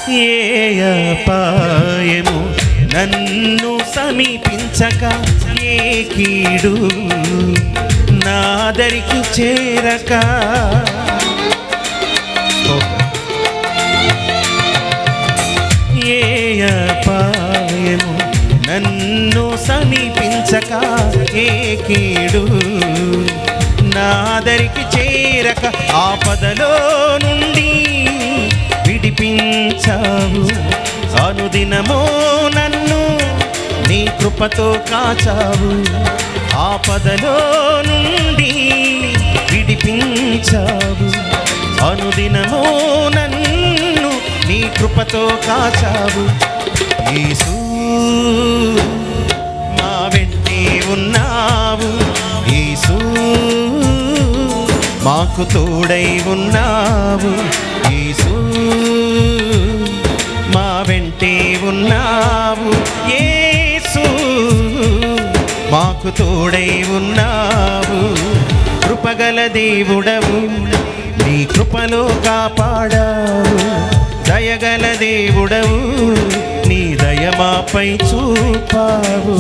ఏ అపాయము నన్ను సమీపించక, ఏ కీడు నాదరికి చేరక. ఏ అపాయము నన్ను సమీపించక, ఏ కీడు నాదరికి చేరక. ఆపదలో నుండి విడిపించావు, అనుదినమో నన్ను నీ కృపతో కాచావు. ఆపదలో నుండి విడిపించావు, అనుదినమో నన్ను నీ కృపతో కాచావు. యేసు మా వెంటే ఉన్నావు, యేసు మాకు తోడై ఉన్నావు. యేసు మా వెంటే ఉన్నావు, యేసు మాకు తోడై ఉన్నావు. కృపగల దేవుడవు, నీ కృపలో కాపాడావు. దయగల దేవుడవు, నీ దయ మాపై చూపావు.